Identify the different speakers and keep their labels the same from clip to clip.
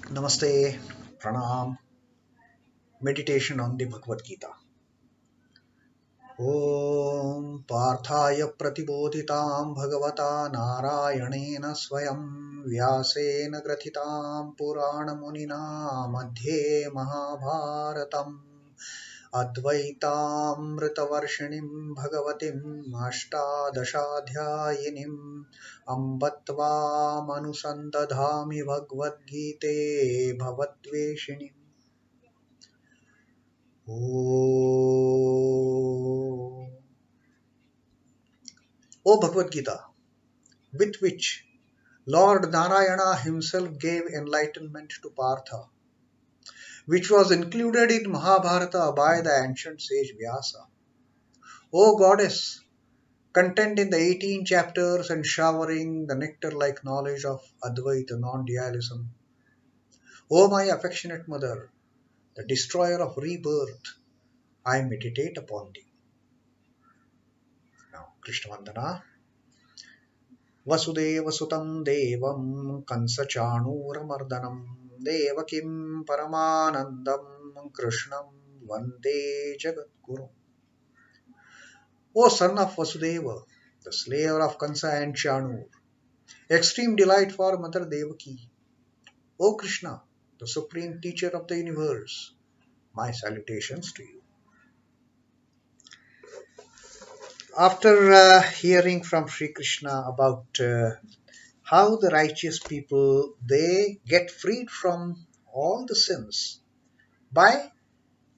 Speaker 1: Namaste, Pranam, meditation on the Bhagavad Gita. Om Parthaya Pratibodhitam Bhagavata Narayanena Swayam Vyasena Grathitam Purana Munina Madhye Mahabharatam Advaitamritavarshinim Bhagavatim Ashtadashadhyayinim Ambatvam Anusandadhami Bhagavad Gite Bhavatveshinim. O Bhagavad Gita, with which Lord Narayana himself gave enlightenment to Partha, which was included in Mahabharata by the ancient sage Vyasa. O Goddess, content in the 18 chapters and showering the nectar-like knowledge of Advaita non-dualism. O my affectionate mother, the destroyer of rebirth, I meditate upon thee. Now, Krishna Vandana. Vasudeva Sutam Devam Kansachanuramardanam Devakim Paramanandam Krishnam Vande Jagadguru. O son of Vasudeva, the slayer of Kansa and Chanur, extreme delight for Mother Devaki. O Krishna, the supreme teacher of the universe, my salutations to you. After hearing from Sri Krishna about how the righteous people, they get freed from all the sins by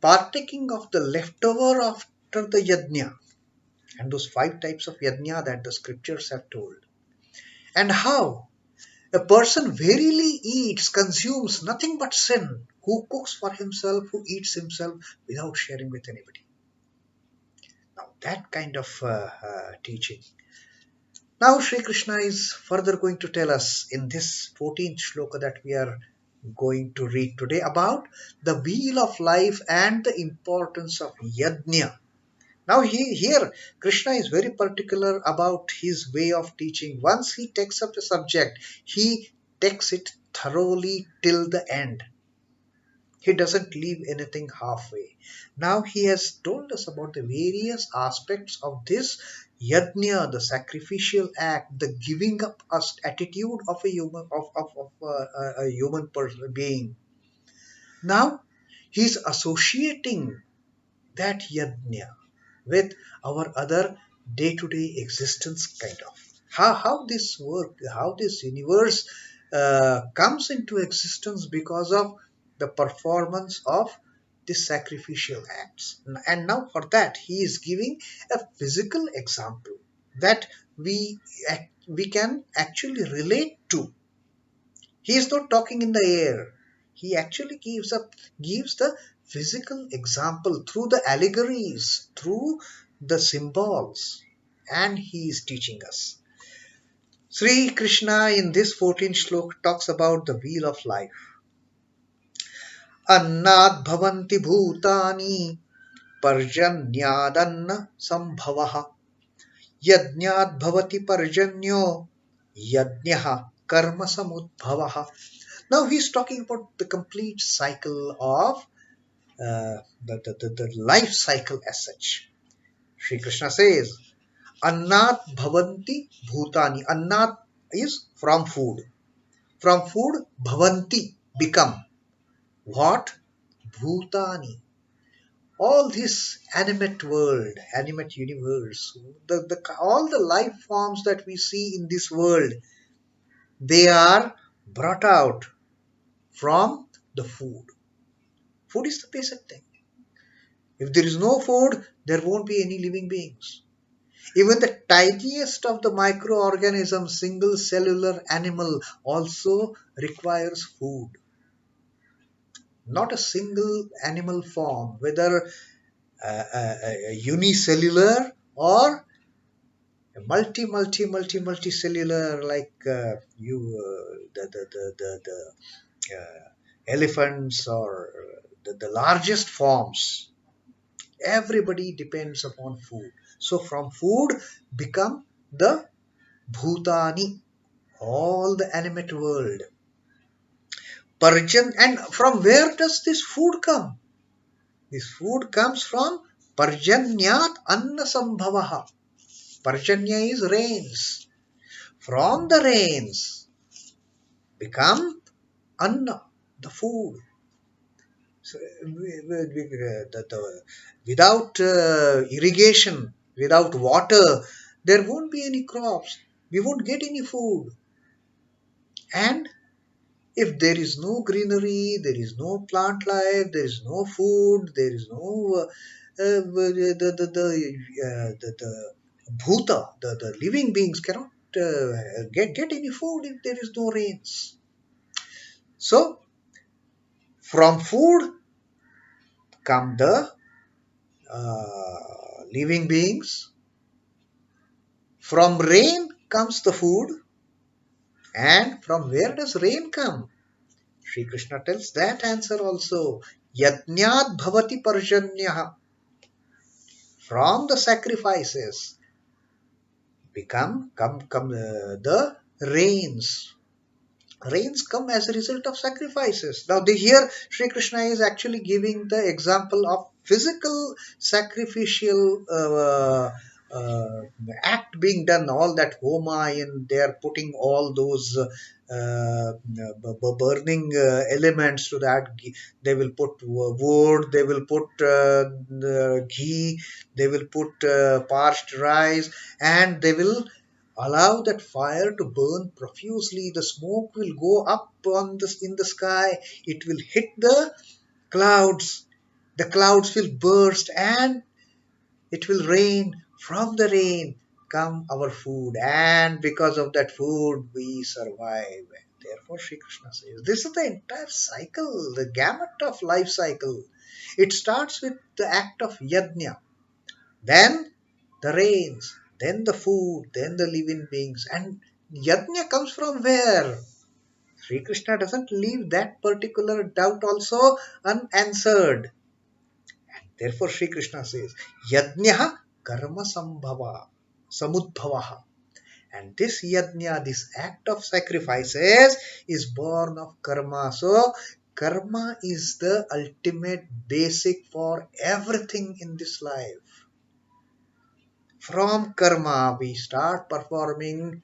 Speaker 1: partaking of the leftover after the yajna, and those 5 types of yajna that the scriptures have told, and how a person verily eats, consumes nothing but sin, who cooks for himself, who eats himself without sharing with anybody. Now that kind of teaching. Now Sri Krishna is further going to tell us in this 14th shloka that we are going to read today about the wheel of life and the importance of yajna. Now here Krishna is very particular about his way of teaching. Once he takes up the subject, he takes it thoroughly till the end. He doesn't leave anything halfway. Now he has told us about the various aspects of this yajna, the sacrificial act, the giving up attitude of a human person, being. Now he is associating that yajna with our other day-to-day existence, kind of. How this work, how this universe comes into existence because of the performance of the sacrificial acts. And now for that he is giving a physical example that we can actually relate to. He is not talking in the air. He actually gives the physical example through the allegories, through the symbols, and he is teaching us. Sri Krishna in this 14th shloka talks about the wheel of life. Annād bhavanti bhūtāni parjanyād anna-sambhavaḥ yajñād bhavati parjanyo yajñaḥ karma-samudbhavaḥ. Now he's talking about the complete cycle of the life cycle as such. Sri Krishna says, annād bhavanti bhūtāni. Annād is from food. From food, bhavanti, become. What? Bhūtāni. All this animate world, animate universe, all the life forms that we see in this world, they are brought out from the food. Food is the basic thing. If there is no food, there won't be any living beings. Even the tiniest of the microorganisms, single cellular animal, also requires food. Not a single animal form, whether unicellular or multicellular, like the elephants or the largest forms. Everybody depends upon food. So from food become the bhūtāni, all the animate world. And from where does this food come? This food comes from parjanyād anna-sambhavaḥ. Parjanya is rains. From the rains become anna, the food. So, without irrigation, without water, there won't be any crops. We won't get any food. And if there is no greenery, there is no plant life, there is no food, there is no the bhuta, the living beings cannot get any food if there is no rains. So from food come the living beings. From rain comes the food. And from where does rain come? Sri Krishna tells that answer also. Yajñād bhavati parjanyo. From the sacrifices come the rains. Rains come as a result of sacrifices. Now here Sri Krishna is actually giving the example of physical sacrificial act being done, all that homa, and they are putting all those burning elements to that. They will put wood, they will put ghee, they will put parched rice, and they will allow that fire to burn profusely. The smoke will go up in the sky. It will hit the clouds. The clouds will burst and it will rain. From the rain come our food, and because of that food we survive. Therefore Sri Krishna says this is the entire cycle, the gamut of life cycle. It starts with the act of yajna, then the rains, then the food, then the living beings. And yajna comes from where? Sri Krishna doesn't leave that particular doubt also unanswered. Therefore, Sri Krishna says, yajñaḥ karma-samudbhavaḥ. And this yajna, this act of sacrifices, is born of karma. So, karma is the ultimate basic for everything in this life. From karma, we start performing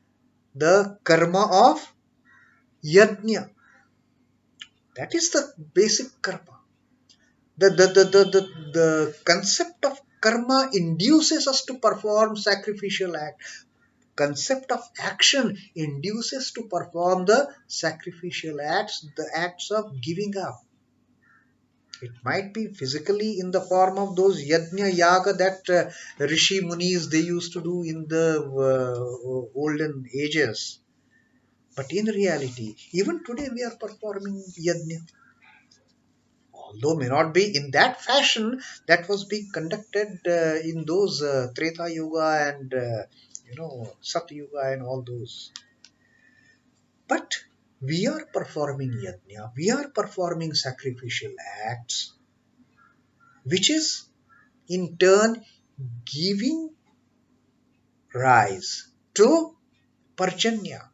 Speaker 1: the karma of yajna. That is the basic karma. The concept of karma induces us to perform sacrificial act. Concept of action induces to perform the sacrificial acts, the acts of giving up. It might be physically in the form of those yajna yaga that rishi munis they used to do in the olden ages. But in reality, even today we are performing yajna. Although may not be in that fashion that was being conducted in those Treta Yuga and Sat Yuga and all those. But we are performing yajna, we are performing sacrificial acts, which is in turn giving rise to parjanya,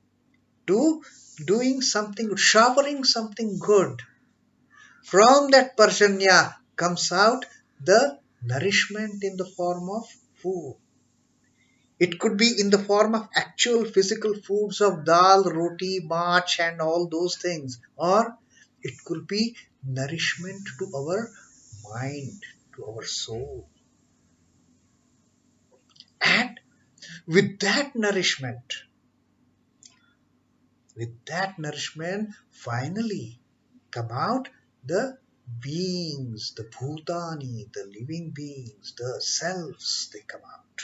Speaker 1: to doing something, showering something good. From that parjanya comes out the nourishment in the form of food. It could be in the form of actual physical foods of dal, roti, mach, and all those things. Or it could be nourishment to our mind, to our soul. And with that nourishment, finally come out the beings, the bhūtāni, the living beings, the selves, they come out.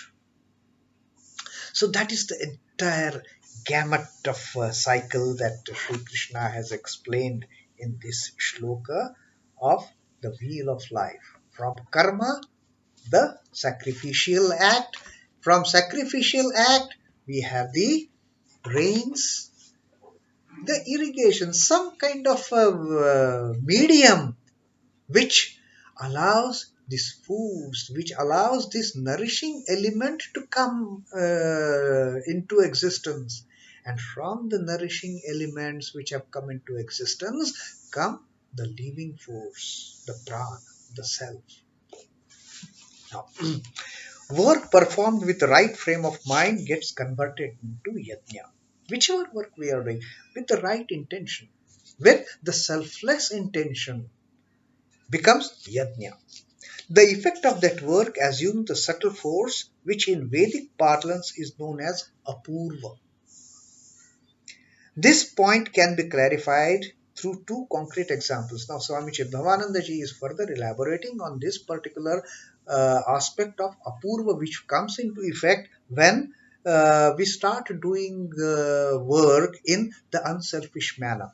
Speaker 1: So that is the entire gamut of cycle that Sri Krishna has explained in this shloka of the wheel of life. From karma, the sacrificial act. From sacrificial act, we have the rains, the irrigation, some kind of medium which allows these foods, which allows this nourishing element to come into existence. And from the nourishing elements which have come into existence come the living force, the prana, the self. Now, work performed with the right frame of mind gets converted into yajna. Whichever work we are doing with the right intention, with the selfless intention, becomes yajna. The effect of that work assumes the subtle force which in Vedic parlance is known as apurva. This point can be clarified through two concrete examples. Now, Swami Chidbhavananda ji is further elaborating on this particular aspect of apurva, which comes into effect when we start doing work in the unselfish manner.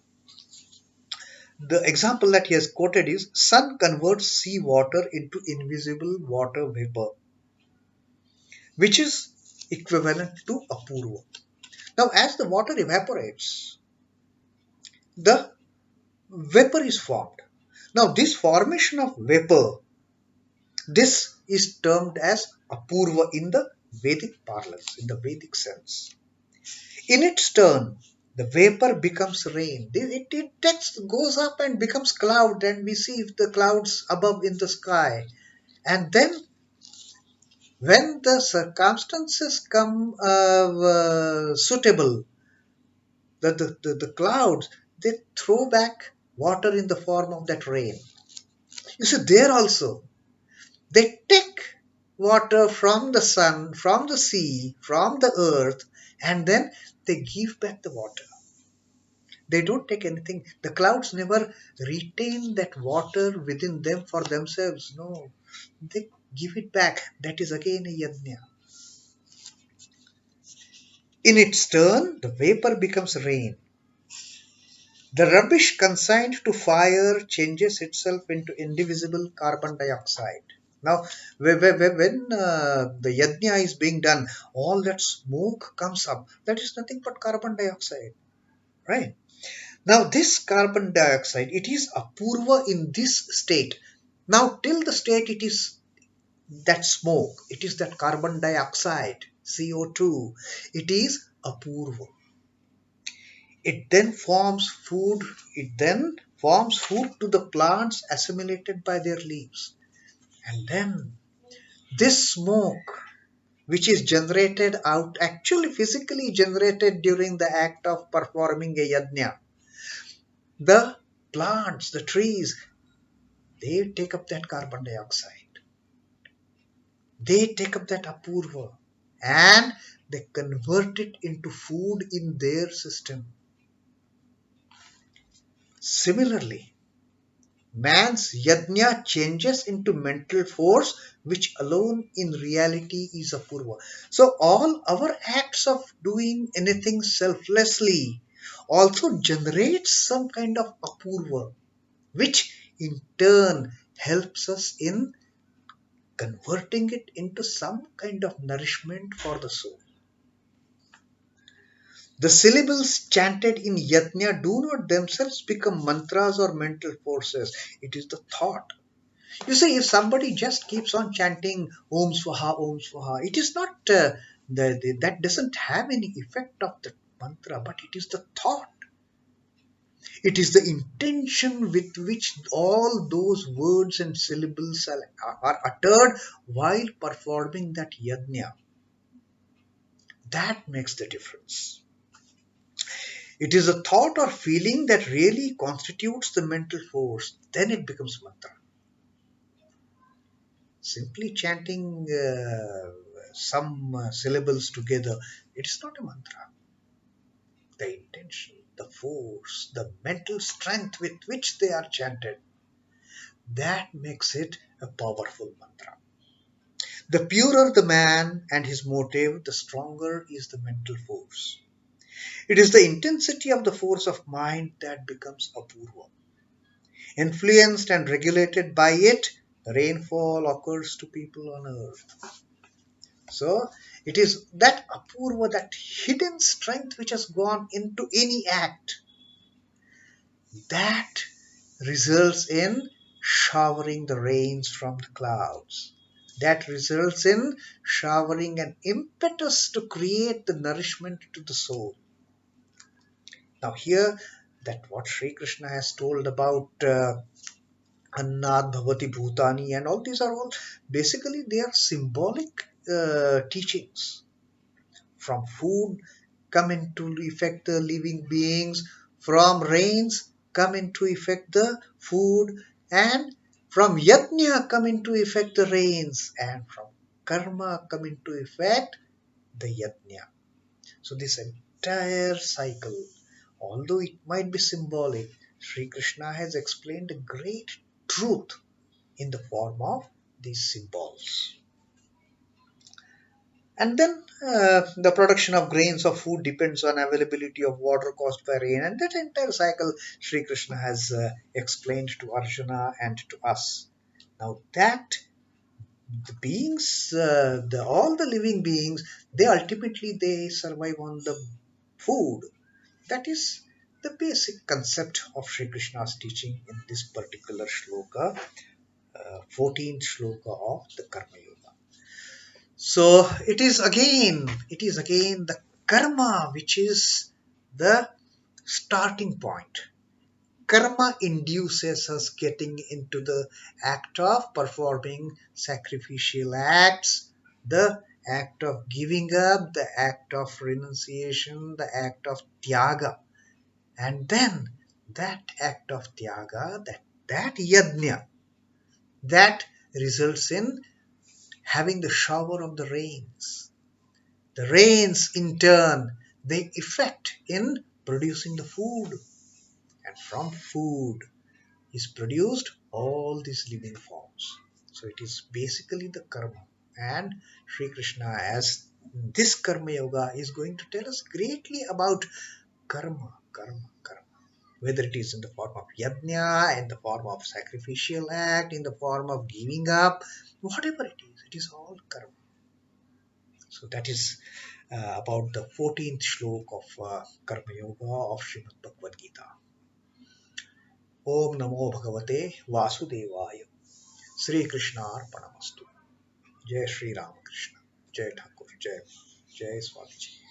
Speaker 1: The example that he has quoted is sun converts sea water into invisible water vapor, which is equivalent to apurva. Now, as the water evaporates, the vapor is formed. Now, this formation of vapor, this is termed as apurva in the Vedic parlance, in the Vedic sense. In its turn, the vapor becomes rain. Goes up and becomes cloud, and we see the clouds above in the sky. And then, when the circumstances come suitable, the clouds, they throw back water in the form of that rain. You see, there also, they take water from the sun, from the sea, from the earth, and then they give back the water. They don't take anything. The clouds never retain that water within them for themselves. No, they give it back. That is again a yajna. In its turn, the vapor becomes rain. The rubbish consigned to fire changes itself into indivisible carbon dioxide. Now, when the yajna is being done, all that smoke comes up. That is nothing but carbon dioxide, right? Now, this carbon dioxide, it is apurva in this state. Now, till the state it is that smoke, it is that carbon dioxide, CO2, it is apurva. It then forms food. It then forms food to the plants assimilated by their leaves. And then this smoke, which is generated out, actually physically generated during the act of performing a yajna, the plants, the trees, they take up that carbon dioxide. They take up that apurva and they convert it into food in their system. Similarly, man's yajna changes into mental force, which alone in reality is apurva. So all our acts of doing anything selflessly also generates some kind of apurva, which in turn helps us in converting it into some kind of nourishment for the soul. The syllables chanted in yajna do not themselves become mantras or mental forces. It is the thought. You see, if somebody just keeps on chanting Om Swaha, it is not, that doesn't have any effect of the mantra, but it is the thought. It is the intention with which all those words and syllables are uttered while performing that yajna. That makes the difference. It is a thought or feeling that really constitutes the mental force. Then it becomes mantra. Simply chanting some syllables together, it is not a mantra. The intention, the force, the mental strength with which they are chanted, that makes it a powerful mantra. The purer the man and his motive, the stronger is the mental force. It is the intensity of the force of mind that becomes apurva. Influenced and regulated by it, the rainfall occurs to people on earth. So, it is that apurva, that hidden strength which has gone into any act, that results in showering the rains from the clouds. That results in showering an impetus to create the nourishment to the soul. Now here, that what Sri Krishna has told about annād, bhavati, bhūtāni, and all these are all basically they are symbolic teachings. From food come into effect the living beings, from rains come into effect the food, and from yajña come into effect the rains, and from karma come into effect the yajña. So this entire cycle, although it might be symbolic, Sri Krishna has explained a great truth in the form of these symbols. And then the production of grains of food depends on availability of water caused by rain, and that entire cycle Sri Krishna has explained to Arjuna and to us. Now that the beings, all the living beings, they ultimately they survive on the food. That is the basic concept of Sri Krishna's teaching in this particular shloka, 14th shloka of the Karma Yoga. So it is again the karma which is the starting point. Karma induces us getting into the act of performing sacrificial acts, the act of giving up, the act of renunciation, the act of tyaga. And then that act of tyaga, that yajna, that results in having the shower of the rains. The rains in turn, they effect in producing the food. And from food is produced all these living forms. So it is basically the karma. And Sri Krishna, as this karma yoga, is going to tell us greatly about karma, karma, karma. Whether it is in the form of yajna, in the form of sacrificial act, in the form of giving up, whatever it is all karma. So that is about the 14th shlok of Karma Yoga of Srimad Bhagavad Gita. Om Namo Bhagavate Vasudevaya. Sri Krishna Arpanamastu. Jai Sri Ramakrishna. Jai Thakur. Jai Swamiji.